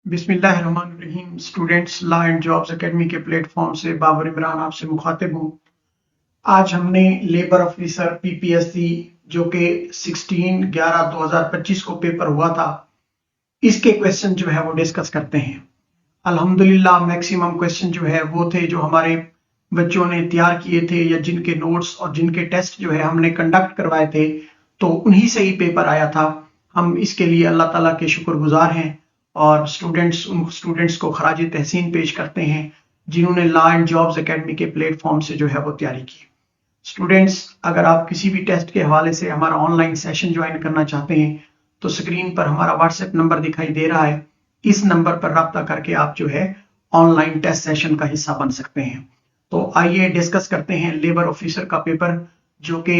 बिस्मिल्लाहिर्रहमानिर्रहीम। Students law and jobs academy के platform से बाबर इमरान आपसे मुखातिब हूँ। आज हमने लेबर ऑफिसर पीपीएससी जो कि 16/11/2025 को पेपर हुआ था, इसके क्वेश्चन जो है वो डिस्कस करते हैं। अल्हम्दुलिल्लाह मैक्सिमम क्वेश्चन जो है वो थे जो हमारे बच्चों ने तैयार किए थे या जिनके नोट्स और जिनके टेस्ट जो है हमने कंडक्ट करवाए थे, तो उन्हीं से ही पेपर आया था। हम इसके लिए अल्लाह ताला के शुक्रगुजार हैं और उन स्टूडेंट्स को खराज तहसीन पेश करते हैं जिन्होंने लॉ एंड जॉब्स एकेडमी के प्लेटफॉर्म से जो है वो तैयारी की। स्टूडेंट्स, अगर आप किसी भी टेस्ट के हवाले से हमारा ऑनलाइन सेशन ज्वाइन करना चाहते हैं तो स्क्रीन पर हमारा व्हाट्सएप नंबर दिखाई दे रहा है। इस नंबर पर रब्ता करके आप जो है ऑनलाइन टेस्ट सेशन का हिस्सा बन सकते हैं। तो आइए डिस्कस करते हैं लेबर ऑफिसर का पेपर जो कि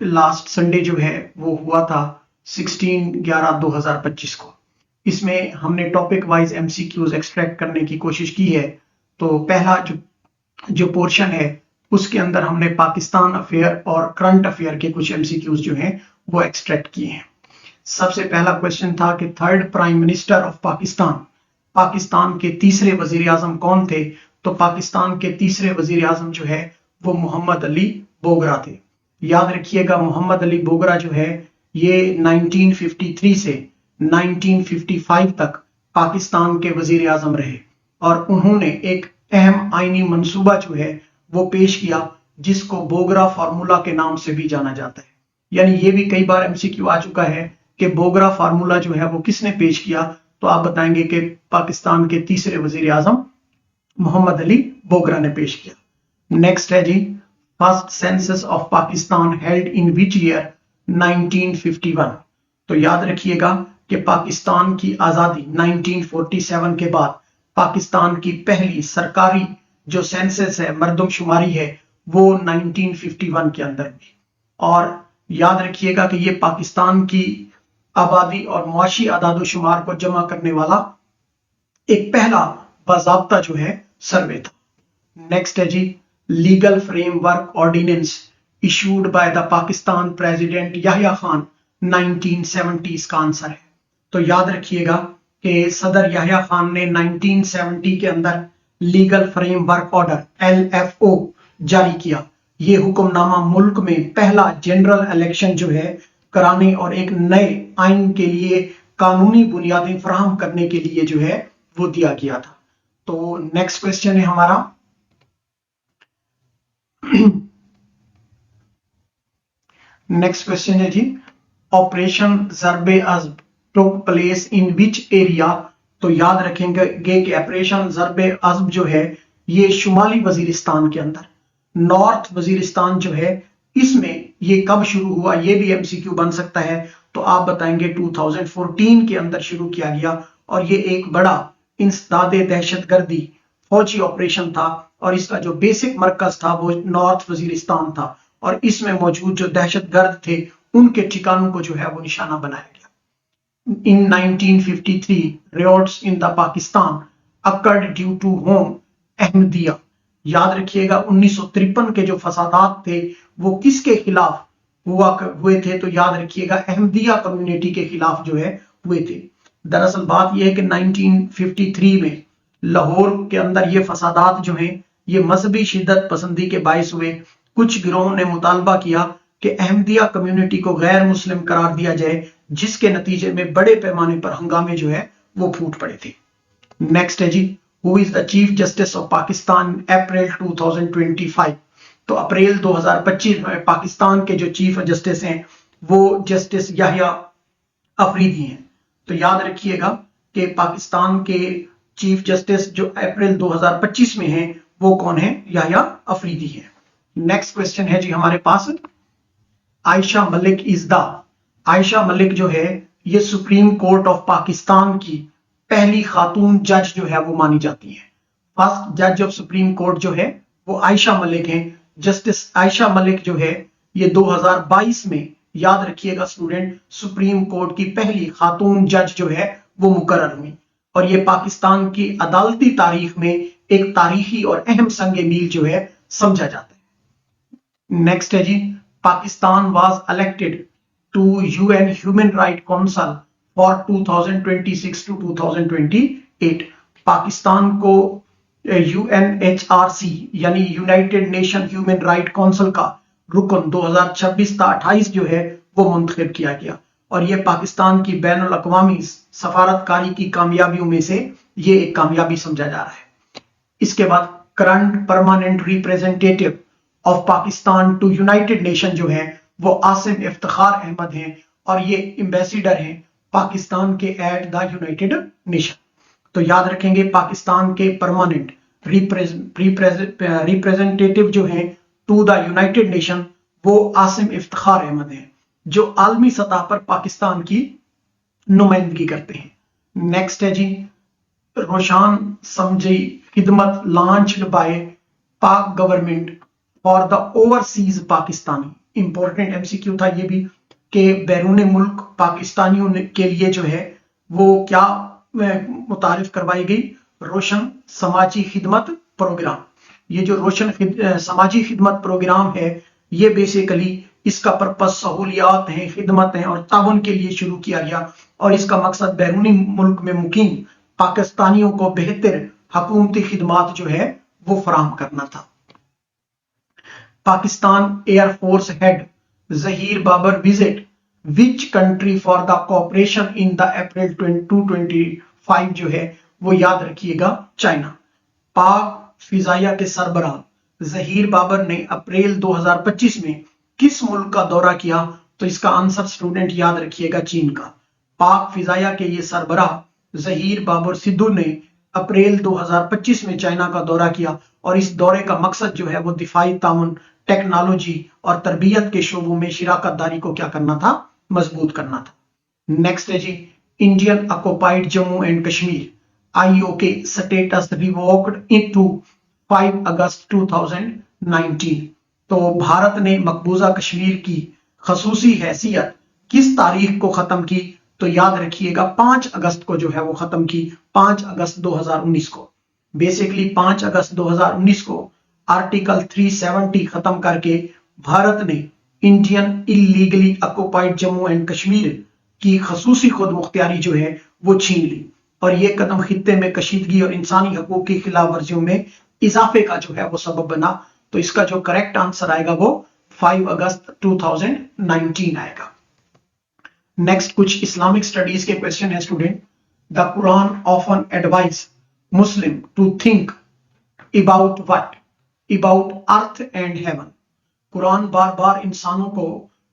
लास्ट संडे जो है वो हुआ था 16/11/2025 को। इसमें हमने टॉपिक वाइज एमसीक्यूज एक्सट्रैक्ट करने की कोशिश की है। तो पहला जो पोर्शन है उसके अंदर हमने पाकिस्तान अफेयर और करंट अफेयर के कुछ एमसीक्यूज जो हैं वो एक्सट्रैक्ट किए हैं। सबसे पहला क्वेश्चन था कि third prime minister of Pakistan के तीसरे वजीर आजम कौन थे? तो पाकिस्तान के तीसरे वजीर आजम जो है वो मोहम्मद अली बोगरा थे। याद रखिएगा, मोहम्मद अली बोगरा जो है ये 1953 से 1955 तक पाकिस्तान के वजीर आजम रहे और उन्होंने एक अहम आईनी मंसूबा जो है वो पेश किया जिसको बोगरा फार्मूला के नाम से भी जाना जाता है। यानी ये भी कई बार एमसीक्यू आ चुका है कि बोगरा फार्मूला जो है वो किसने पेश किया, तो आप बताएंगे कि पाकिस्तान के तीसरे वजीर आजम मोहम्मद अली बोगरा ने पेश किया। नेक्स्ट है जी, first census of Pakistan held in which year? 1951। तो याद रखिएगा कि पाकिस्तान की आजादी 1947 के बाद पाकिस्तान की पहली सरकारी जो सेंसस है, मर्दमशुमारी है, वो 1951 के अंदर हुई। और याद रखिएगा कि ये पाकिस्तान की आबादी और मुआशी आदादोशुमार को जमा करने वाला एक पहला बाज़ाब्ता जो है सर्वे था। नेक्स्ट है जी, legal framework ordinance issued by the Pakistan president Yahya Khan 1970 का आंसर है। तो याद रखिएगा कि सदर याहिया खान ने 1970 के अंदर लीगल फ्रेमवर्क ऑर्डर LFO जारी किया। ये हुक्मनामा मुल्क में पहला जनरल इलेक्शन जो है कराने और एक नए आइन के लिए कानूनी बुनियादें फराहम करने के लिए जो है वो दिया गया था। तो नेक्स्ट क्वेश्चन है हमारा नेक्स्ट क्वेश्चन है जी, operation Zarbe Azb took place in which area? तो याद रखेंगे कि ऑपरेशन ज़रबे अज़्ब जो है ये शुमाली वजीरिस्तान के अंदर, नॉर्थ वजीरिस्तान जो है, इसमें ये कब शुरू हुआ ये भी एमसीक्यू बन सकता है। तो आप बताएंगे 2014 के अंदर शुरू किया गया और ये एक बड़ा इंसदादे दहशतगर्दी फौजी ऑपरेशन था और इसका जो बेसिक मरकज था वो नॉर्थ वजीरिस्तान था और इसमें मौजूद जो दहशतगर्द थे उनके ठिकानों को जो है वो निशाना बनाया गया। इन 1953 riots in the Pakistan occurred due to whom? Ahmadiyya. याद रखिएगा 1953 के जो फसादात थे वो किसके खिलाफ हुए थे? तो याद रखिएगा अहमदिया कम्युनिटी के खिलाफ जो है हुए थे। दरअसल बात यह है कि 1953 में लाहौर के अंदर ये फसादात जो हैं ये मजहबी शिद्दत पसंदी के बायस हुए। कुछ गिरोहों ने मुतालबा किया कि अहमदिया कम्युनिटी को गैर मुस्लिम करार दिया जाए, जिसके नतीजे में बड़े पैमाने पर हंगामे जो है वो फूट पड़े थे। नेक्स्ट है जी, who is the chief justice of Pakistan April 2025? तो अप्रैल 2025 में पाकिस्तान के जो चीफ जस्टिस हैं वो जस्टिस याहिया अफरीदी हैं। तो याद रखिएगा कि पाकिस्तान के चीफ जस्टिस जो अप्रैल 2025 में हैं वो कौन है? याहिया अफरीदी है। नेक्स्ट क्वेश्चन है जी हमारे पास, आयशा मलिक जो है ये सुप्रीम कोर्ट ऑफ पाकिस्तान की पहली खातून जज जो है वो मानी जाती है। फर्स्ट जज ऑफ सुप्रीम कोर्ट जो है वो आयशा मलिक हैं। जस्टिस आयशा मलिक जो है ये 2022 में, याद रखिएगा स्टूडेंट, सुप्रीम कोर्ट की पहली खातून जज जो है वो मुकर्रर हुई और ये पाकिस्तान की अदालती तारीख में एक तारीखी और अहम संग मील जो है समझा जाता है। नेक्स्ट है जी, Pakistan was elected to UN human right council for 2026 to 2028। 8 Pakistan को UNHRC यानी United Nation human right council का रुकन 2026-28 जो है वो मुंतखब किया गया और ये पाकिस्तान की बैनुल अक़वामी सफारतकारी की कामयाबियों में से ये एक कामयाबी समझा जा रहा है। इसके बाद current permanent representative of Pakistan to United Nation जो है वो आसिम इफ्तिखार अहमद हैं और ये एम्बेसडर हैं पाकिस्तान के एट द यूनाइटेड नेशन। तो याद रखेंगे पाकिस्तान के परमानेंट रिप्रेजेंटेटिव जो हैं टू द यूनाइटेड नेशन वो आसिम इफ्तिखार अहमद हैं जो आलमी सतह पर पाकिस्तान की नुमाइंदगी करते हैं। नेक्स्ट है जी रोशान समझी खिदमत लॉन्च्ड बाय पाक government for the overseas Pakistani. Important MCQ था ये भी कि बैरून मुल्क पाकिस्तानियों के लिए जो है वो क्या मुतारिफ करवाई गई, रोशन समाजी खिदमत प्रोग्राम। ये जो रोशन समाजी खिदमत प्रोग्राम है ये बेसिकली इसका पर्पस सहूलियात हैं, खिदमत हैं और ताउन के लिए शुरू किया गया और इसका मकसद बैरूनी मुल्क में मुकीम पाकिस्तानियों को बेहतर हुकूमती खिदमात जो है वो फराहम करना था। Pakistan air force head Zaheer Babar visit which country for the cooperation in the April 2025 जो है वो याद रखिएगा चाइना। पाक फिजाइया के सरबराह जहीर बाबर ने अप्रैल 2025 में किस मुल्क का दौरा किया, तो इसका आंसर स्टूडेंट याद रखिएगा चीन का। पाक फिजाइया के ये सरबराह जहीर बाबर सिद्धू ने अप्रैल 2025 में चाइना का दौरा किया और इस दौरे का मकसद जो है वो दिफाई ताउन, टेक्नोलॉजी और तरबियत के शोबों में शिराकत दारी को क्या करना था, मजबूत करना था। नेक्स्ट है जी Indian occupied Jammu and Kashmir IOK status revoked into 5 अगस्त 2019। तो भारत ने मकबूजा कश्मीर की खसूसी हैसियत किस तारीख को खत्म की, तो याद रखिएगा 5 अगस्त को जो है वो खत्म की, 5 अगस्त 2019 को। बेसिकली 5 अगस्त 2019 को आर्टिकल 370 खत्म करके भारत ने Indian illegally occupied Jammu and Kashmir की खसूसी खुद मुख्तियारी जो है वो छीन ली और ये कदम खित्ते में कशीदगी और इंसानी हकूक की खिलाफ वर्जियों में इजाफे का जो है वो सबब बना। तो इसका जो करेक्ट आंसर आएगा वो 5 अगस्त 2019 आएगा। नेक्स्ट कुछ इस्लामिक स्टडीज के क्वेश्चन है student. The Quran often advise Muslim to think about what, about earth and heaven. Quran बार बार इंसानों को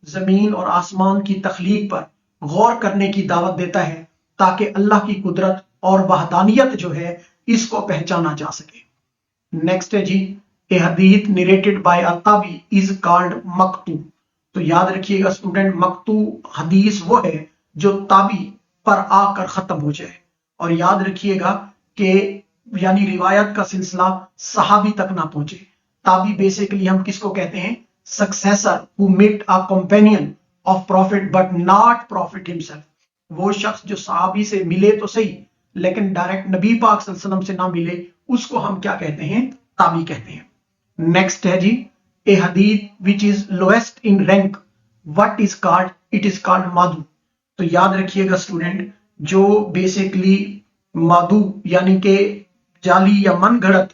जमीन और आसमान की तख्लीक पर गौर करने की दावत देता है ताकि अल्लाह की कुदरत और वहदानियत जो है इसको पहचाना जा सके। नेक्स्ट है जी a हदीथ narrated by Atapi is called मक्तू। तो याद रखिएगा स्टूडेंट मक्तू हदीस वो है जो ताबी पर आकर खत्म हो जाए और याद रखिएगा कि यानी रिवायत का सिलसिला सहाबी तक ना पहुंचे। ताबी बेसिकली हम किसको कहते हैं, successor who met a companion of prophet but not prophet himself. वो शख्स जो सहाबी से मिले तो सही लेकिन डायरेक्ट नबी पाक सल्लल्लाहु अलैहि वसल्लम से ना मिले, उसको हम क्या कहते हैं, ताबी कहते हैं। नेक्स्ट है जी a hadith which is lowest in rank what is called, it is called मादू। तो याद रखिएगा स्टूडेंट जो बेसिकली मादू यानी कि जाली या मन घड़त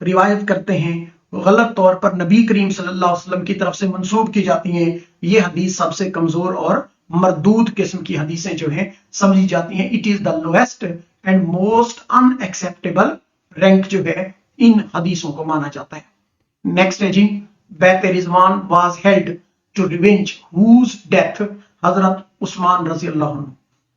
रिवायत करते हैं, गलत तौर पर नबी करीम सल्लल्लाहु अलैहि वसल्लम की तरफ से मंसूब की जाती हैं, ये हदीस सबसे कमजोर और मरदूद किस्म की हदीसें जो हैं समझी जाती हैं। It is the lowest and most unacceptable rank जो है इन हदीसों को माना जाता है। नेक्स्ट है जी बैत Rizwan was held to revenge whose death, हजरत उस्मान रजी अल्लाह अन्हु।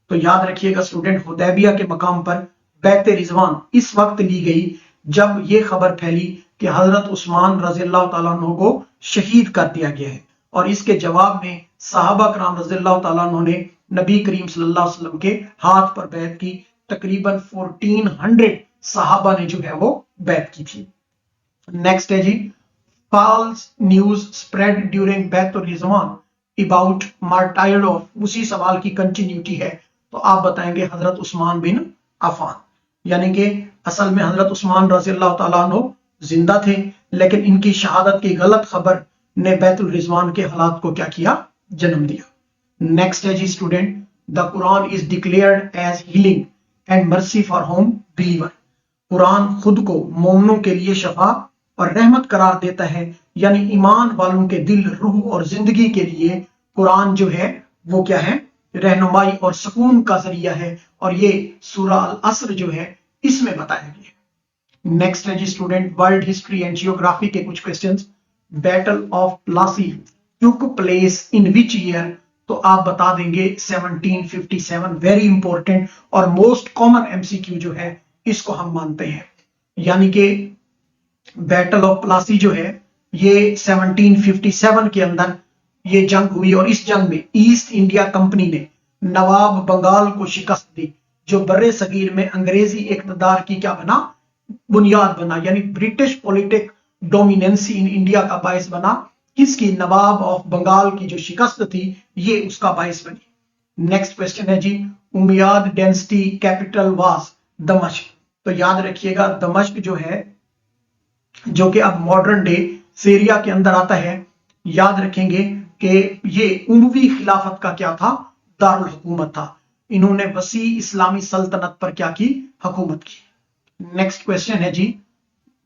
तो याद रखिएगा स्टूडेंट हुदैबिया के मकाम पर बैत रिजवान इस वक्त ली गई जब ये खबर फैली कि हजरत उस्मान रजी अल्लाह तआला अन्हु को शहीद कर दिया गया है और इसके जवाब में सहाबा कराम रजी अल्लाह तआला अन्हु ने नबी करीम सल्लल्लाहु अलैहि वसल्लम के हाथ पर बैत की। तकरीबन 1400 सहाबा ने जो है वो बैत की थी। नेक्स्ट है जी फॉल्स न्यूज स्प्रेड ड्यूरिंग बैत रिजवान अबाउट मार्टायर ऑफ, उसी सवाल की कंटिन्यूटी है। तो आप बताएंगे हजरत उस्मान बिन अफान, यानी कि असल में हजरत उस्मान रजी अल्लाह तआला अन्हु जिंदा थे लेकिन इनकी शहादत की गलत खबर ने बैतुल रिजवान के हालात को क्या किया, जन्म दिया। नेक्स्ट है जी student the Quran is declared as healing and mercy for home believer. Quran खुद को मोमनों के लिए शफा और रहमत करार देता है, यानी ईमान वालों के दिल, रूह और जिंदगी के लिए कुरान जो है वो क्या है, रहनुमाई और सुकून का जरिया है। और ये सूरह अल असर जो है इसमें बताया गया है। नेक्स्ट है जी student, world history and geography के कुछ questions. Battle of Plassey took place in which year? तो आप बता देंगे 1757। वेरी इंपॉर्टेंट और मोस्ट कॉमन एमसीक्यू जो है इसको हम मानते हैं। यानी कि बैटल ऑफ प्लासी जो है ये 1757 के अंदर ये जंग हुई और इस जंग में ईस्ट इंडिया कंपनी ने नवाब बंगाल को शिकस्त दी, जो बर्रे सगीर में अंग्रेजी इक्तदार की क्या बना, बुनियाद बना। यानी British politic dominancy in India का बायस बना। किसकी? नवाब ऑफ बंगाल की जो शिकस्त थी ये उसका बायस बनी। नेक्स्ट क्वेश्चन है जी, उमैयद डेंसिटी कैपिटल वाज दमश्क। तो याद रखिएगा दमश्क जो है, जो कि अब मॉडर्न डे सीरिया के अंदर आता है, याद रखेंगे कि ये उमवी खिलाफत का क्या था, दारुल हुकूमत था। इन्होंने वसी इस्लामी सल्तनत पर क्या की, हुकूमत की। नेक्स्ट क्वेश्चन है जी,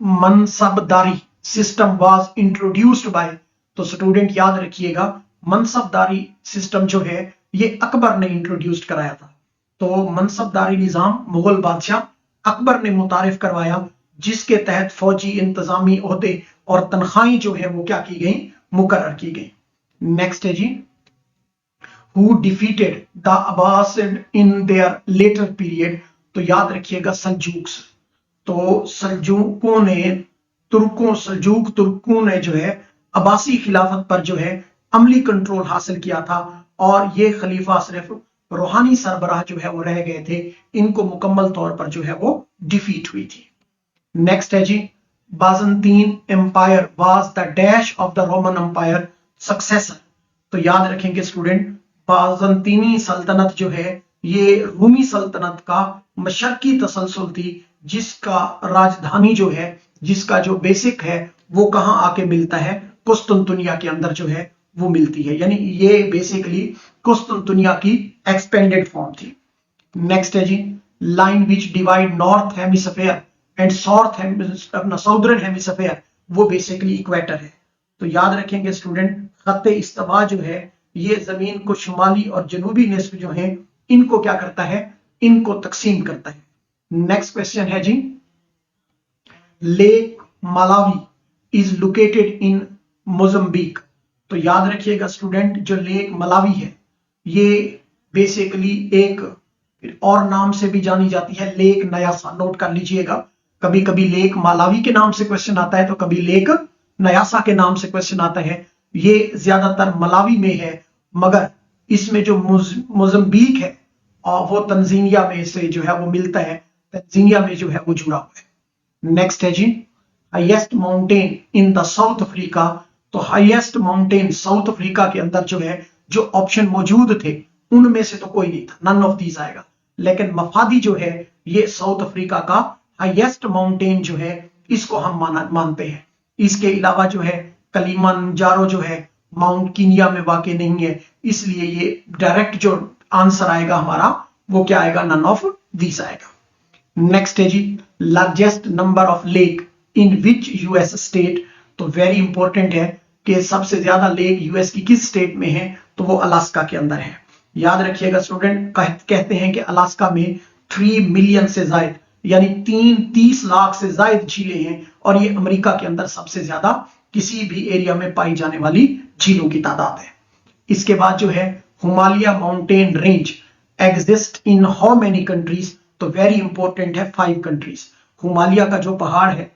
मनसबदारी सिस्टम वाज इंट्रोड्यूस्ड बाय। तो स्टूडेंट याद रखिएगा मनसबदारी सिस्टम जो है ये अकबर ने इंट्रोड्यूस कराया था। तो मनसबदारी निजाम मुगल बादशाह अकबर ने मुतारिफ करवाया, जिसके तहत फौजी इंतजामी ओहदे और तनख्वाहें जो है वो क्या की गई, मुकर्रर की गई। नेक्स्ट है जी, who defeated the Abbasid in their later period? तो याद रखिएगा सल्जूक्स। तो सल्जूक तुर्कों ने जो है अब्बासी खिलाफत पर जो है अमली कंट्रोल हासिल किया था, और ये खलीफा सिर्फ रूहानी सरबराह जो है वो रह गए थे, इनको मुकम्मल तौर पर जो है वो डिफीट हुई थी। नेक्स्ट है जी, Byzantine empire was the dash of the Roman empire successor. तो याद रखेंगे स्टूडेंट, बाजंतीनी सल्तनत जो है ये रूमी सल्तनत का मशरकी तसलसल थी, जिसका राजधानी जो है, जिसका जो बेसिक है वो कहां आके मिलता है, कुस्तुनतुनिया के अंदर जो है वो मिलती है। यानी ये बेसिकली कुस्तुनतुनिया की एक्सपेंडेड फॉर्म थी। नेक्स्ट है जी, line which divide north hemisphere and southern hemisphere, वो बेसिकली इक्वेटर है। तो याद रखेंगे स्टूडेंट, खत्ते इस्तिवा जो है ये जमीन को शुमाली और जनूबी निस्फ जो है इनको क्या करता है, इनको तकसीम करता है। नेक्स्ट क्वेश्चन है जी, lake Malawi is located in Mozambique. तो याद रखिएगा स्टूडेंट, जो लेक मलावी है ये बेसिकली एक और नाम से भी जानी जाती है, लेक नयासा। नोट कर लीजिएगा, कभी कभी लेक मालावी के नाम से क्वेश्चन आता है तो कभी लेक नयासा के नाम से क्वेश्चन आता है। ये ज्यादातर मलावी में है, मगर इसमें जो मोजम्बिक है और वो तंजीनिया में से जो है वो मिलता है, तंजीनिया में जो है वो जुड़ा हुआ है। नेक्स्ट है जी, highest mountain in the South Africa. तो हाईएस्ट माउंटेन साउथ अफ्रीका के अंदर जो है, जो ऑप्शन मौजूद थे उनमें से तो कोई नहीं था, नन ऑफ दीज आएगा, लेकिन मफादी जो है ये साउथ अफ्रीका का हाईएस्ट माउंटेन जो है इसको हम मानते हैं। इसके अलावा जो है कलिमंजारो जो है माउंट कीनिया में वाक़ नहीं है, इसलिए ये डायरेक्ट जो आंसर आएगा हमारा वो क्या आएगा, नन ऑफ दीस आएगा। नेक्स्ट है जी, largest number of lake in which US state. तो वेरी इंपॉर्टेंट है कि सबसे ज्यादा लेक यूएस की किस स्टेट में है, तो वो अलास्का के अंदर है। याद रखिएगा स्टूडेंट, कहते हैं कि अलास्का में 3 मिलियन से ज्यादा यानी 30 लाख से ज्यादा झीलें हैं, और ये अमेरिका के अंदर सबसे ज्यादा किसी भी एरिया में पाई जाने वाली झीलों की तादाद है। इसके बाद जो है Himalaya mountain range exist in how many countries. तो वेरी इंपॉर्टेंट है, 5 कंट्रीज। हिमालय का जो पहाड़ है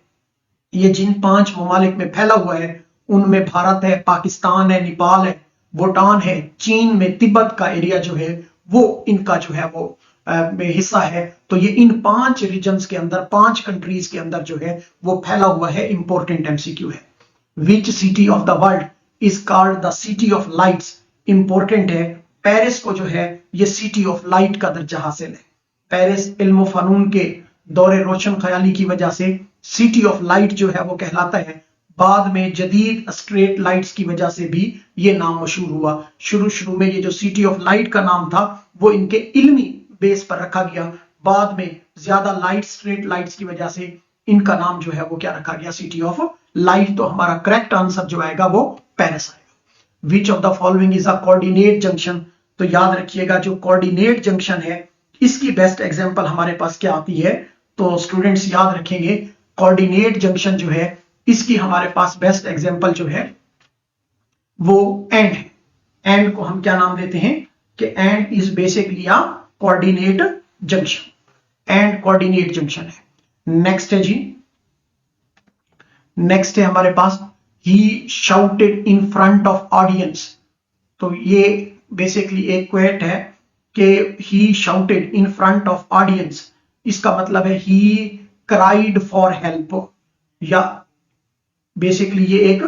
ये जिन 5 ममालिक में फैला हुआ है उनमें भारत है, पाकिस्तान है, नेपाल है, भूटान है, चीन में तिब्बत का एरिया जो है वो इनका जो है वो हिस्सा है। तो ये इन 5 रीजन्स के अंदर, 5 कंट्रीज के अंदर जो है वो फैला हुआ है। इंपॉर्टेंट एमसीक्यू है। Which city of the world is called the city of lights. Important है, पेरिस को जो है ये सिटी ऑफ लाइट का दर्जा हासिल है। पेरिस इल्म फनून के दौरे रोशन ख्याली की वजह से सिटी ऑफ लाइट जो है वो कहलाता है। बाद में जदीद स्ट्रेट लाइट्स की वजह से भी ये नाम मशहूर हुआ। शुरू में ये जो सिटी ऑफ लाइट का नाम था वो इनके इल्मी बेस पर रखा गया, बाद में ज्यादा लाइट स्ट्रेट लाइट्स की वजह से इनका नाम जो है वो क्या रखा गया, सिटी ऑफ लाइट। तो हमारा करेक्ट आंसर जो आएगा वो पेरिस आएगा। Which of the following is a coordinate junction, तो याद रखिएगा जो कोऑर्डिनेट जंक्शन है इसकी बेस्ट एग्जांपल हमारे पास क्या आती है, तो स्टूडेंट्स याद रखेंगे कोऑर्डिनेट जंक्शन जो है इसकी हमारे पास बेस्ट एग्जांपल जो है वो एंड है। एंड को हम क्या नाम देते हैं कि and is basically a coordinate junction, and coordinate junction है। नेक्स्ट है जी, नेक्स्ट है हमारे पास he shouted in front of audience. तो ये बेसिकली एक क्वेट है कि he shouted in front of audience, इसका मतलब है ही क्राइड फॉर हेल्प, या बेसिकली ये एक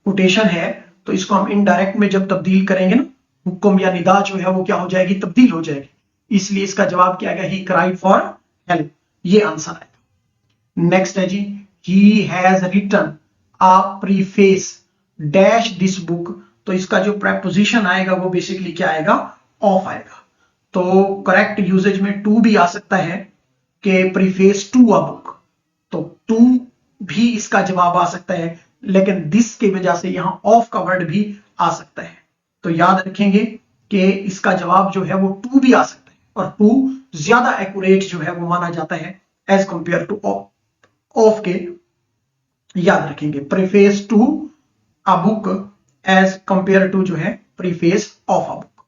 कोटेशन है। तो इसको हम इनडायरेक्ट में जब तब्दील करेंगे ना, हुक्म या निदा जो है वो क्या हो जाएगी, तब्दील हो जाएगी। इसलिए इसका जवाब क्या आएगा, ही क्राइड फॉर हेल्प, ये आंसर आएगा। नेक्स्ट है जी, he has written a preface dash this book. तो इसका जो प्रेपोजिशन आएगा वो बेसिकली क्या आएगा, ऑफ आएगा। तो करेक्ट यूजेज में टू भी आ सकता है कि प्रीफेस टू अ बुक, तो टू भी इसका जवाब आ सकता है, लेकिन दिस की वजह से यहां ऑफ का वर्ड भी आ सकता है। तो याद रखेंगे कि इसका जवाब जो है वो टू भी आ सकता है, और टू ज्यादा एक्यूरेट जो है वो माना जाता है एज कंपेयर टू ऑफ के। याद रखेंगे preface to a book as compare to जो है preface of a book.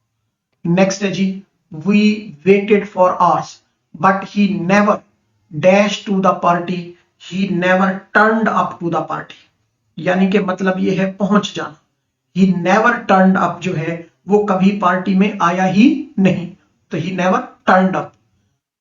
Next है जी, we waited for hours but he never dash to the party, he never turned up to the party. यानी कि मतलब ये है पहुंच जाना। ही नेवर टर्न्ड अप जो है वो कभी पार्टी में आया ही नहीं, तो ही never turned up.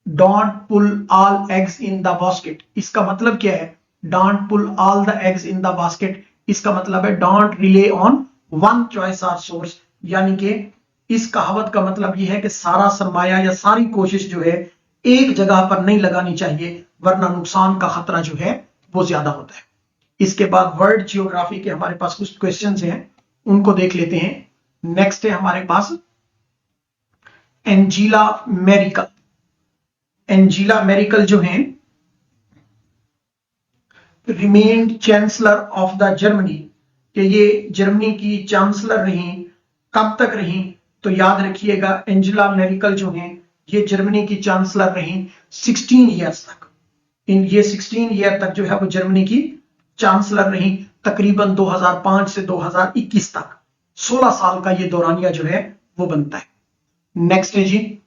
Don't pull all eggs in the basket, इसका मतलब क्या है, don't pull all the eggs in the basket, इसका मतलब है don't rely on one choice और सोर्स। यानी कि इस कहावत का मतलब यह है कि सारा सरमाया या सारी कोशिश जो है एक जगह पर नहीं लगानी चाहिए, वरना नुकसान का खतरा जो है वो ज्यादा होता है। इसके बाद वर्ल्ड जियोग्राफी के हमारे पास कुछ क्वेश्चंस हैं, उनको देख लेते हैं। नेक्स्ट है हमारे पास एंजीला मेरिकल। एंजीला मेरिकल जो हैं remained chancellor of the Germany, कि ये जर्मनी की चांसलर रही, कब तक रही, तो याद रखिएगा एंजेला मेरिकल जो हैं ये जर्मनी की चांसलर रही 16 ईयर्स तक। इन ये 16 ईयर तक जो है वो जर्मनी की चांसलर रही, तकरीबन 2005 से 2021 तक 16 साल का ये दौरानिया जो है वो बनता है। नेक्स्ट है जी,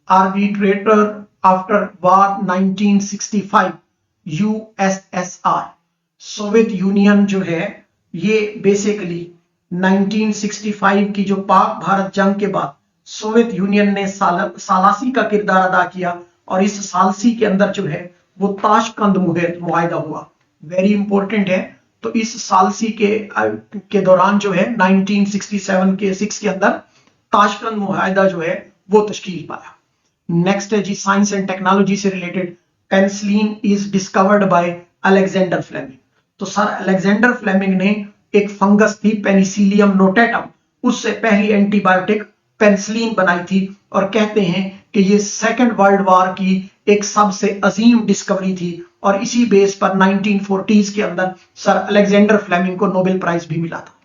आर्बिट्रेटर आफ्टर वार 1965 यूएसएसआर, सोवियत यूनियन जो है ये बेसिकली 1965 की जो पाक भारत जंग के बाद सोवियत यूनियन ने सालासी का किरदार अदा किया, और इस सालसी के अंदर जो है वो ताशकंद मुआहिदा हुआ, वेरी इंपॉर्टेंट है। तो इस सालसी के दौरान जो है 1967 के 6 के अंदर ताशकंद मुआहिदा जो है वो तश्कील पाया। नेक्स्ट है जी, साइंस एंड टेक्नोलॉजी से रिलेटेड, penicillin is discovered by Alexander Fleming. तो सर अलेक्जेंडर फ्लेमिंग ने एक फंगस थी पेनिसिलियम नोटेटम, उससे पहली एंटीबायोटिक पेनिसिलिन बनाई थी, और कहते हैं कि ये सेकेंड वर्ल्ड वॉर की एक सबसे अजीम डिस्कवरी थी, और इसी बेस पर 1940s के अंदर सर अलेक्जेंडर फ्लेमिंग को नोबेल प्राइज भी मिला था।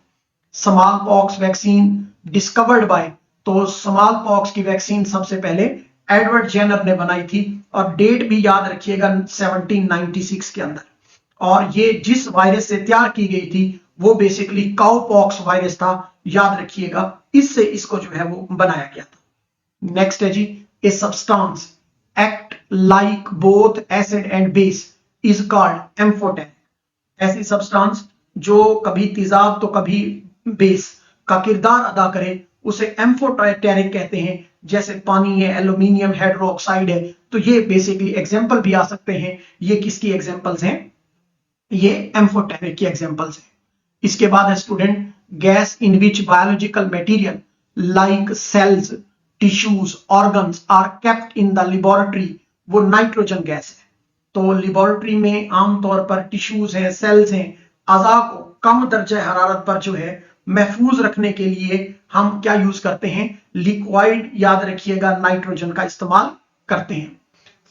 Small pox vaccine discovered by, तो स्मॉल पॉक्स की वैक्सीन सबसे पहले एडवर्ड जेनर ने बनाई थी, और डेट भी याद रखिएगा 1796 के अंदर। और ये जिस वायरस से तैयार की गई थी वो बेसिकली काउपॉक्स वायरस था, याद रखिएगा, इससे इसको जो है वो बनाया गया था। नेक्स्ट है जी, a substance act like both acid and base is called amphoteric. ऐसी सब्सटेंस जो कभी तेजाब तो कभी बेस का किरदार अदा करे उसे एम्फोटेरिक कहते हैं। जैसे पानी है, एल्यूमिनियम हाइड्रोक्साइड है, तो ये बेसिकली एग्जांपल भी आ सकते हैं। ये किसकी एग्जांपल्स हैं, ये एम्फोटेरिक की एग्जांपल्स हैं। इसके बाद है student, gas in which biological material like cells tissues organs are kept in the laboratory, वो नाइट्रोजन गैस है। तो लेबोरेटरी में आमतौर पर टिश्यूज हैं, सेल्स हैं, अज़ा को कम दर्जे हरारत पर जो है महफूज रखने के लिए हम क्या यूज करते हैं, लिक्विड, याद रखिएगा नाइट्रोजन का इस्तेमाल करते हैं।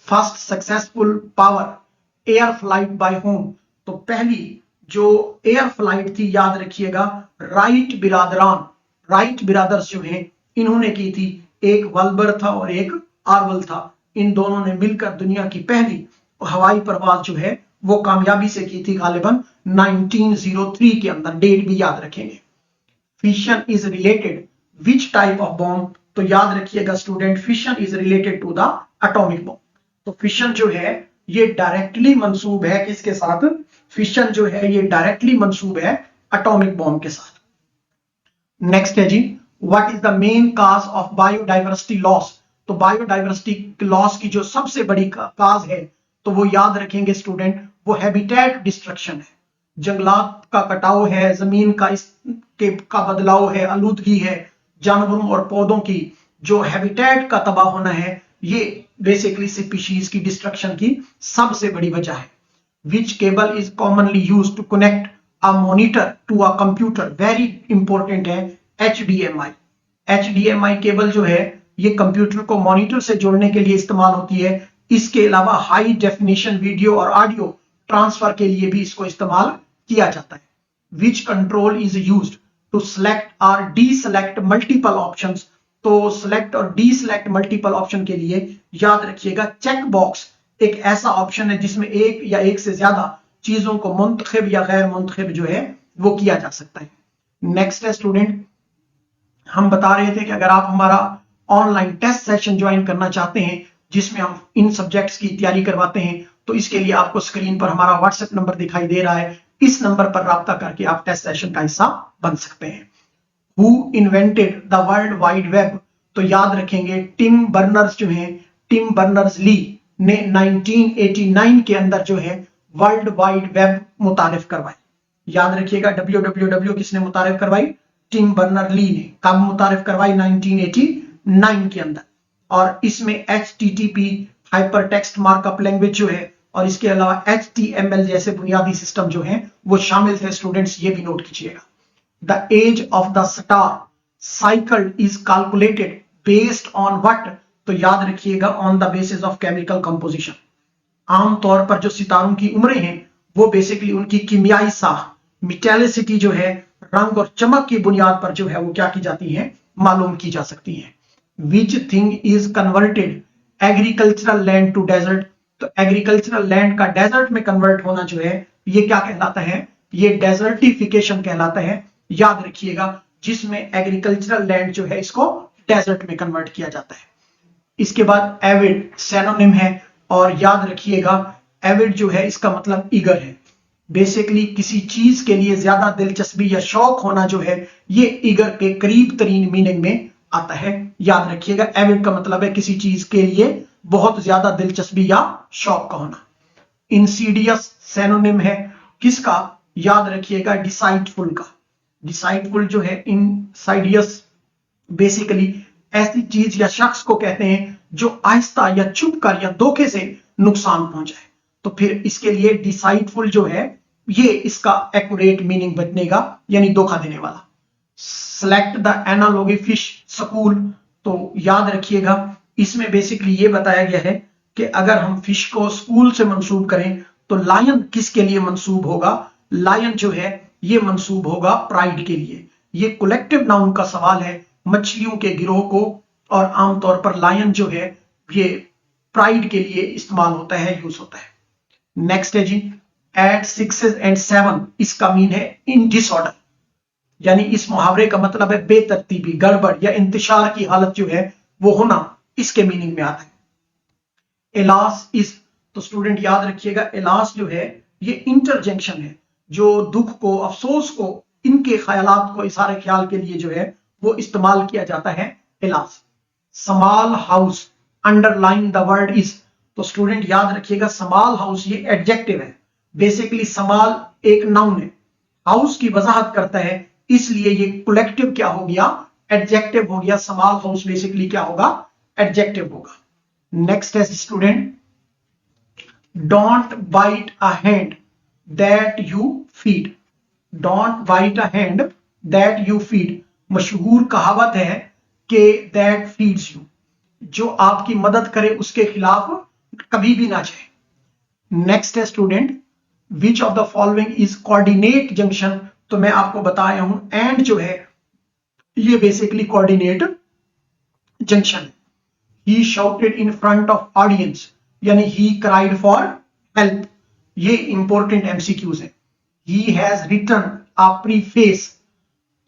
First successful power air flight by whom? तो पहली जो एयर फ्लाइट थी, याद रखिएगा, राइट बिरादरान, राइट ब्रदर्स जो हैं इन्होंने की थी। एक वल्बर था और एक आर्वल था। इन दोनों ने मिलकर दुनिया की पहली हवाई परवाज जो है वो कामयाबी से की थी, गालिबन 1903 के अंदर। डेट भी याद रखेंगे। Fission is related which type of bomb? तो याद रखिएगा student, fission is related to the atomic bomb. तो फिशन जो है ये डायरेक्टली मंसूब है किसके साथ? फिशन जो है ये डायरेक्टली मंसूब है एटॉमिक बॉम्ब के साथ। नेक्स्ट है जी, what is the main cause of biodiversity loss? तो बायोडाइवर्सिटी लॉस की जो सबसे बड़ी काज है तो वो याद रखेंगे स्टूडेंट, वो हैबिटेट डिस्ट्रक्शन है। जंगलात का कटाव है, जमीन का बदलाव है, आलूदगी है, जानवरों और पौधों की जो हैबिटेट का तबाह होना है, ये बेसिकली स्पीशीज की डिस्ट्रक्शन की सबसे बड़ी वजह है। Which cable is commonly used to connect a monitor to a computer? Very important है HDMI। HDMI केबल जो है ये कंप्यूटर को मॉनिटर से जोड़ने के लिए इस्तेमाल होती है। इसके अलावा हाई डेफिनेशन वीडियो और ऑडियो ट्रांसफर के लिए भी इसको इस्तेमाल किया जाता है। Which control is used to select और डी सेलेक्ट मल्टीपल ऑप्शंस? तो सेलेक्ट और डी सेलेक्ट मल्टीपल ऑप्शन के लिए याद रखिएगा चेक बॉक्स एक ऐसा ऑप्शन है जिसमें एक या एक से ज्यादा चीजों को मुंतखब या गैर मुंतखब जो है वो किया जा सकता है। नेक्स्ट है स्टूडेंट, हम बता रहे थे कि अगर आप हमारा ऑनलाइन टेस्ट सेशन ज्वाइन करना चाहते हैं जिसमें हम इन सब्जेक्ट्स की तैयारी करवाते हैं, तो इसके लिए आपको स्क्रीन पर हमारा व्हाट्सएप नंबर दिखाई दे रहा है। इस नंबर पर राब्ता करके आप टेस्ट सेशन का हिस्सा बन सकते हैं। Who invented the world wide web? तो याद रखेंगे टिम बर्नर्स जो हैं, टिम बर्नर्स ली ने 1989 के अंदर जो है वर्ल्ड वाइड वेब मुतारिफ करवाई। याद रखिएगा www किसने मुतारिफ करवाई? टिम बर्नर ली ने। कब मुतारिफ करवाई? 1989 के अंदर। और इसमें HTTP hyper text markup language जो है और इसके अलावा HTML जैसे बुनियादी सिस्टम जो हैं वो शामिल थे। स्टूडेंट्स ये भी नोट कीजिएगा। The age of the star cycle is calculated based on what? तो याद रखिएगा on the basis of chemical composition. आमतौर पर जो सितारों की उम्रें हैं वो बेसिकली उनकी कीमियाई साख, मेटालिसिटी जो है, रंग और चमक की बुनियाद पर जो है वो क्या की जाती है? मालूम की जा सकती है। Which thing is converted agricultural land to desert? तो एग्रीकल्चरल लैंड का डेजर्ट में कन्वर्ट होना जो है ये क्या कहलाता है? ये डेजर्टिफिकेशन कहलाता है। याद रखिएगा जिसमें एग्रीकल्चरल लैंड जो है इसको डेजर्ट में कन्वर्ट किया जाता है। इसके बाद एविड सैनोनिम है और याद रखिएगा एविड जो है इसका मतलब ईगर है। बेसिकली किसी चीज के लिए ज्यादा दिलचस्पी या शौक होना जो है ये ईगर के करीब तरीन मीनिंग में आता है। याद रखिएगा एविड का मतलब है किसी चीज के लिए बहुत ज्यादा दिलचस्पी या शौक का होना। इंसीडियस सैनोनिम है किसका? याद रखिएगा डिसाइटफुल का। डिसाइटफुल जो है इनसाइडियस बेसिकली ऐसी चीज या शख्स को कहते हैं जो आहिस्ता या छुप कर या धोखे से नुकसान पहुंचाए। तो फिर इसके लिए डिसाइटफुल जो है ये इसका एक्यूरेट मीनिंग बनेगा यानी धोखा देने वाला। Select the analogy fish school? तो याद रखिएगा इसमें बेसिकली ये बताया गया है कि अगर हम फिश को स्कूल से मंसूब करें तो लायन किसके लिए मंसूब होगा? लायन जो है ये मंसूब होगा प्राइड के लिए। ये कलेक्टिव नाउन का सवाल है मछलियों के गिरोह को, और आमतौर पर लायन जो है ये प्राइड के लिए इस्तेमाल होता है, यूज होता है। नेक्स्ट है जी एट 6 and 7, इसका मीन है इन डिसऑर्डर, यानी इस मुहावरे का मतलब है बेतरतीबी, गड़बड़ या इंतशार की हालत जो है वो होना, इसके मीनिंग में आता है। Alas is? तो स्टूडेंट याद रखिएगा एलास जो है ये इंटरजेक्शन है जो दुख को, अफसोस को, इनके ख्यालात को इशारे ख्याल के लिए जो है वो इस्तेमाल किया जाता है alas. Small house underline the word is? तो स्टूडेंट याद रखिएगा स्मॉल हाउस ये एडजेक्टिव है। बेसिकली स्मॉल एक नाउन है, हाउस की वजाहत करता है, इसलिए ये कलेक्टिव क्या हो गया? एडजेक्टिव हो गया। स्मॉल हाउस बेसिकली क्या होगा? एडजेक्टिव होगा। नेक्स्ट है student don't bite a hand that you feed. Don't bite a hand that you feed मशहूर कहावत है कि दैट फीड्स यू, जो आपकी मदद करे उसके खिलाफ कभी भी ना जाए। नेक्स्ट है student, which of the following is coordinate junction. तो मैं आपको बताया हूं एंड जो है ये बेसिकली कोऑर्डिनेट जंक्शन है। He shouted in front of audience, यानी ही क्राइड फॉर हेल्प, ये इंपॉर्टेंट एमसीक्यूज है। He has written a preface,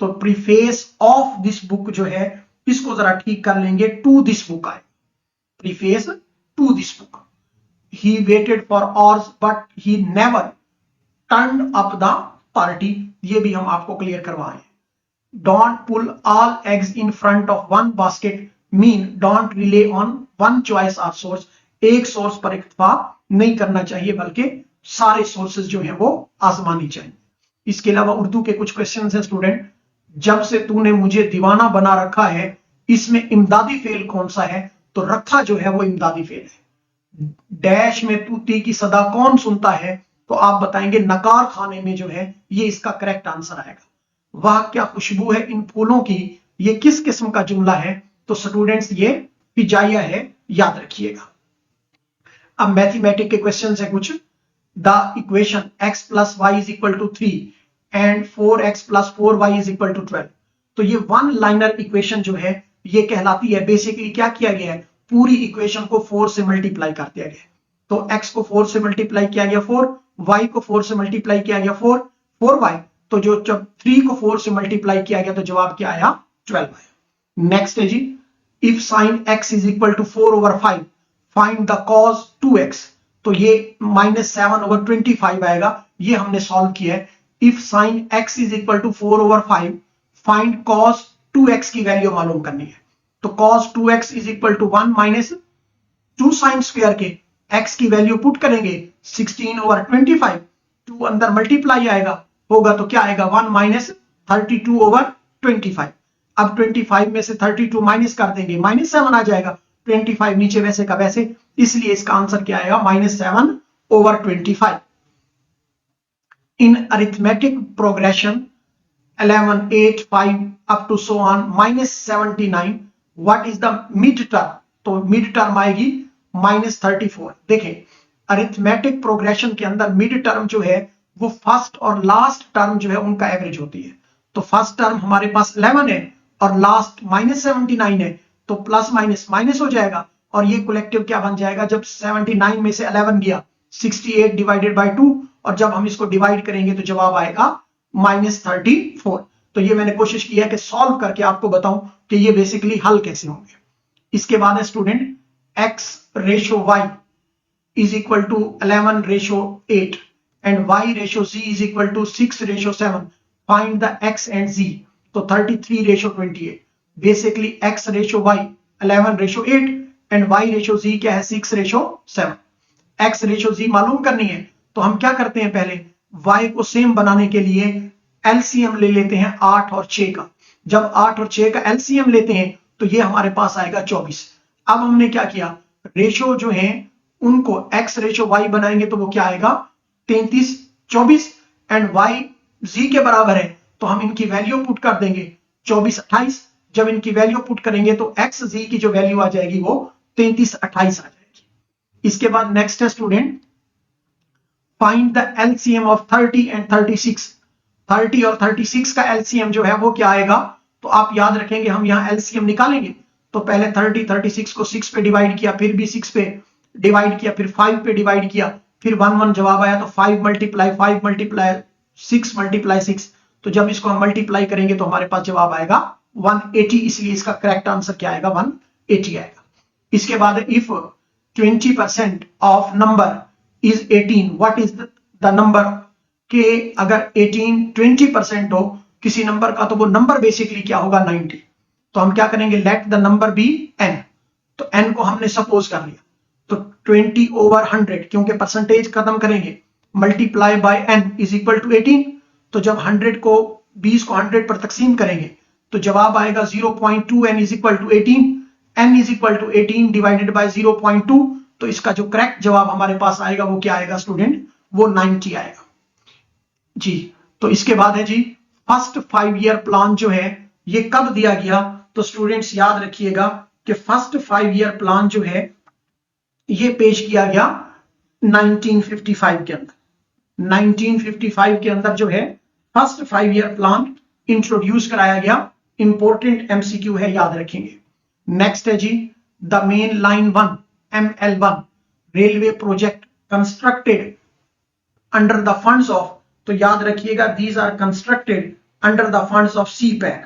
तो प्रीफेस ऑफ दिस बुक जो है इसको जरा ठीक कर लेंगे, टू दिस बुक आए, preface to this book. He waited for hours but he never turn up the party, ये भी हम आपको क्लियर करवाए। Don't pull all eggs in front of one basket, mean don't rely on one choice of source, एक source पर इक्तफा नहीं करना चाहिए बल्कि सारे सोर्सेज जो है वो आजमानी चाहिए। इसके अलावा उर्दू के कुछ क्वेश्चन है स्टूडेंट, जब से तूने मुझे दीवाना बना रखा है, इसमें इमदादी फेल कौन सा है? तो रखा जो है वो इमदादी फेल है। डैश में तूती की सदा कौन सुनता है? तो आप बताएंगे नकार खाने में जो है, ये इसका करेक्ट आंसर आएगा। वह क्या खुशबू है इन फूलों की, ये किस किस्म का जुमला है? तो स्टूडेंट्स ये पिजाइया है, याद रखिएगा। अब मैथमेटिक के क्वेश्चन है कुछ। The equation x plus y is equal to 3 and 4x plus 4y is equal to 12, तो ये वन लाइनर इक्वेशन जो है ये कहलाती है। बेसिकली क्या किया गया है, पूरी इक्वेशन को 4 से मल्टीप्लाई कर दिया गया। तो x को 4 से मल्टीप्लाई किया गया 4, y को 4 से मल्टीप्लाई किया गया 4, 4y, तो जो जब 3 को 4 से मल्टीप्लाई किया गया तो जवाब क्या आया? 12 आया। नेक्स्ट है जी, if sine x is equal to 4/5 find the cos 2x, तो ये -7/25 आएगा, ये हमने सॉल्व किया है। If sine x is equal to 4/5 find cos 2x की वैल्यू मालूम करनी है। तो cos 2x is equal to 1 minus 2 sine square के x की वैल्यू पुट करेंगे 16/25, 2 अंदर मल्टीप्लाई आएगा, होगा तो क्या आएगा 1 माइनस 32/25। अब 25 में से 32 माइनस कर देंगे, -7 आ जाएगा, 25 नीचे वैसे का वैसे, इसलिए इसका आंसर क्या आएगा -7/25। In arithmetic progression 11, 8, 5 up to so on -79, what is the mid term? तो मिड टर्म आएगी -34। देखें अरिथमेटिक प्रोग्रेशन के अंदर मिड टर्म जो है वो फर्स्ट और लास्ट टर्म जो है उनका एवरेज होती है। तो फर्स्ट टर्म हमारे पास 11 है और लास्ट -79 है, तो प्लस माइनस माइनस हो जाएगा और ये कलेक्टिव क्या बन जाएगा, जब 79 में से 11 गया 68 डिवाइडेड बाय 2, और जब हम इसको डिवाइड करेंगे तो जवाब आएगा -34। तो ये मैंने कोशिश की है कि सॉल्व करके आपको बताऊं कि ये बेसिकली हल कैसे होंगे। इसके बाद है student x ratio y is equal to 11/8 and y ratio z is equal to 6/7, find the x and z। तो 33/28, basically x ratio y 11/8 and y ratio z क्या है 6/7। x रेशो z मालूम करनी है तो हम क्या करते हैं, पहले y को सेम बनाने के लिए एलसीएम ले लेते हैं 8 और 6 का। जब 8 और 6 का एलसीएम लेते हैं तो ये हमारे पास आएगा 24। अब हमने क्या किया, रेशो जो है उनको x रेशो y बनाएंगे तो वो क्या आएगा 33, 24 एंड y z के बराबर है तो हम इनकी वैल्यू पुट कर देंगे 24, 28। जब इनकी वैल्यू पुट करेंगे तो x z की जो वैल्यू आ जाएगी वो 33, 28 आ जाएगी। इसके बाद नेक्स्ट है student find the LCM of 30 and 36। 30 और 36 का एलसीएम जो है वो क्या आएगा, तो आप याद रखेंगे हम यहाँ एलसीएम निकालेंगे तो पहले 30, 36 को 6 पे डिवाइड किया, फिर भी 6 पे डिवाइड किया, फिर 5 पे डिवाइड किया, फिर 1 1 जवाब आया तो 5 मल्टीप्लाई 5 मल्टीप्लाई 6 मल्टीप्लाई 6, तो जब इसको हम मल्टीप्लाई करेंगे तो हमारे पास जवाब आएगा 180, इसलिए इसका करेक्ट आंसर क्या आएगा 180 आएगा। इसके बाद if 20% of number is 18, what is the number, के अगर 18 20% हो किसी नंबर का तो वो नंबर बेसिकली क्या होगा 90। तो हम क्या करेंगे, let the number be n, तो n को हमने सपोज कर लिया तो 20/100 क्योंकि परसेंटेज खत्म करेंगे, multiply by n is equal to 18। तो जब 100 को 20 को 100 पर तकसीम करेंगे तो जवाब आएगा 0.2 n is equal to 18, n is equal to 18 divided by 0.2, तो इसका जो करेक्ट जवाब हमारे पास आएगा वो क्या आएगा स्टूडेंट, वो 90 आएगा जी। तो इसके बाद है जी फर्स्ट 5 ईयर प्लान जो है ये कब दिया गया, तो स्टूडेंट्स याद रखिएगा कि फर्स्ट 5 ईयर प्लान जो है ये पेश किया गया 1955 के अंदर। 1955 के अंदर जो है फर्स्ट 5 ईयर प्लान इंट्रोड्यूस कराया गया। इंपॉर्टेंट एमसीक्यू है, याद रखेंगे। नेक्स्ट है जी, the main line 1 ML1 railway project constructed under the funds of, तो याद रखिएगा these are constructed under the funds of CPEC।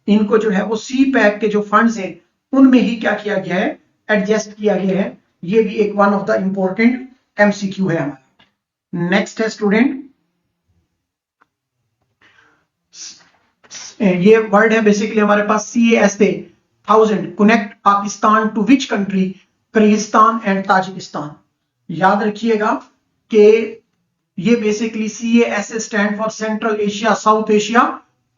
इनको जो है वो CPEC के जो फंड्स हैं उनमें ही क्या किया गया है, एडजस्ट किया गया है। ये भी एक one of the important MCQ है हमारा। नेक्स्ट है स्टूडेंट, ये वर्ड है बेसिकली हमारे पास CASA 1000 connect Pakistan to which country, Kyrgyzstan and Tajikistan. याद रखिएगा कि ये basically CASA stand for Central Asia South Asia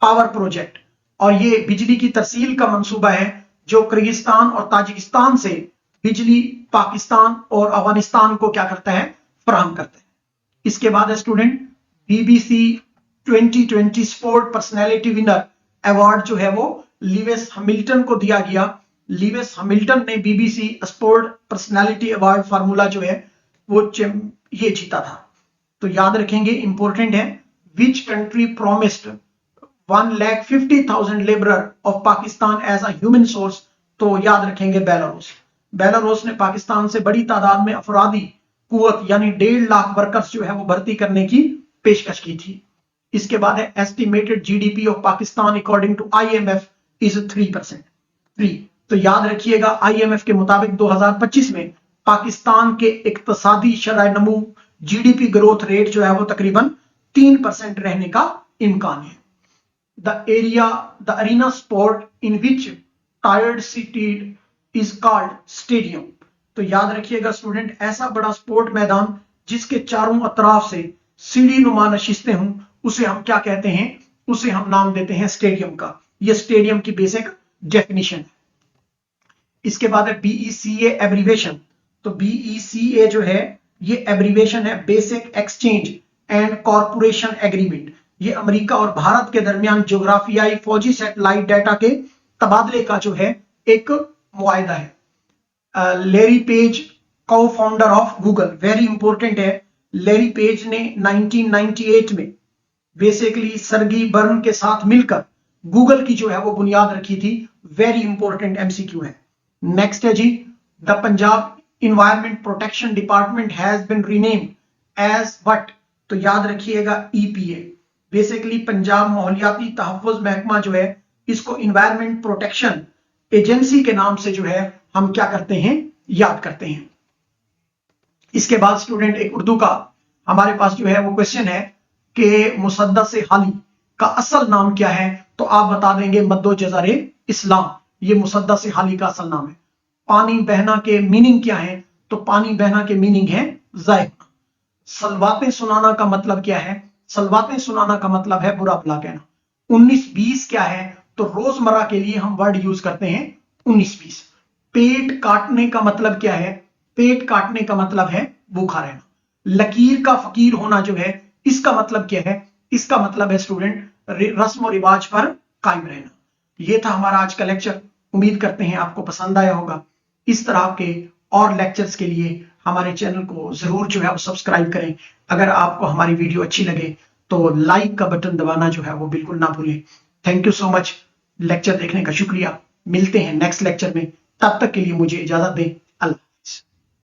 power project, और ये बिजली की तरसील का मंसूबा है जो किर्गिस्तान और ताजिकिस्तान से बिजली पाकिस्तान और अफगानिस्तान को क्या करता है, फराहम करता है। इसके बाद है student BBC 2020 sport personality winner award जो है वो लीविस हैमिल्टन को दिया गया। लीविस हैमिल्टन ने BBC sport personality award formula जो है वो ये जीता था। तो याद रखेंगे, इंपॉर्टेंट है, which country promised 1,50,000 labourer of Pakistan as a human source, तो याद रखेंगे बेलारूस। बेलारूस ने पाकिस्तान से बड़ी तादाद में अफरादी कुवत यानी 1.5 लाख वर्कर्स जो है वो भर्ती करने की पेशकश की थी। इसके बाद है estimated GDP of Pakistan according to IMF is 3%। तो याद रखिएगा IMF के मुताबिक 2025 में पाकिस्तान के इक्तसादी शरह नमू GDP ग्रोथ रेट जो है वो तकरीबन 3% रहने का इम्कान है। The arena sport in which tiered city is called stadium. तो याद रखिएगा स्टूडेंट, ऐसा बड़ा स्पोर्ट मैदान जिसके चारों अतराफ से सीढ़ी नुमा नशिस्तें हों उसे हम क्या कहते हैं, उसे हम नाम देते हैं स्टेडियम का। यह स्टेडियम की बेसिक डेफिनेशन है। इसके बाद है BECA एब्रीवेशन। तो BECA जो है ये एब्रीवेशन है basic exchange and corporation agreement. ये अमेरिका और भारत के दरमियान ज्योग्राफियाई फौजी सैटेलाइट डाटा के तबादले का जो है एक मुआहदा है। लैरी पेज को founder of Google, very important है। लैरी पेज ने 1998 में बेसिकली सर्गी बर्न के साथ मिलकर गूगल की जो है वो बुनियाद रखी थी। वेरी इंपॉर्टेंट MCQ है। नेक्स्ट है जी, the Punjab environment protection department has been renamed as what. तो याद रखिएगा EPA। बेसिकली पंजाब माहौलियाती तहफ्फुज महकमा जो है इसको इन्वायरमेंट प्रोटेक्शन एजेंसी के नाम से जो है हम क्या करते हैं, याद करते हैं। इसके बाद स्टूडेंट एक उर्दू का हमारे पास जो है वो क्वेश्चन है कि मुसद्दस हाली का असल नाम क्या है, तो आप बता देंगे मद्दो जज़ारे इस्लाम। ये मुसद्दस हाली का असल नाम है। पानी बहना के मीनिंग क्या है, तो पानी बहना के मीनिंग है जायका। सलवातें सुनाना का मतलब क्या है, सलवातें सुनाना का मतलब है बुरा भला कहना। 19-20 क्या है, तो रोजमर्रा के लिए हम वर्ड यूज करते हैं 19-20। पेट काटने का मतलब क्या है, पेट काटने का मतलब है भूखा रहना। लकीर का फकीर होना जो है इसका मतलब क्या है, इसका मतलब है स्टूडेंट रस्म और रिवाज पर कायम रहना। यह था हमारा आज का लेक्चर। उम्मीद करते हैं आपको पसंद आया होगा। इस तरह के और लेक्चर्स के लिए हमारे चैनल को जरूर जो है वो सब्सक्राइब करें। अगर आपको हमारी वीडियो अच्छी लगे तो लाइक का बटन दबाना जो है वो बिल्कुल ना भूलें। Thank you so much lecture देखने का शुक्रिया। मिलते हैं नेक्स्ट लेक्चर में, तब तक के लिए मुझे इजाजत दें।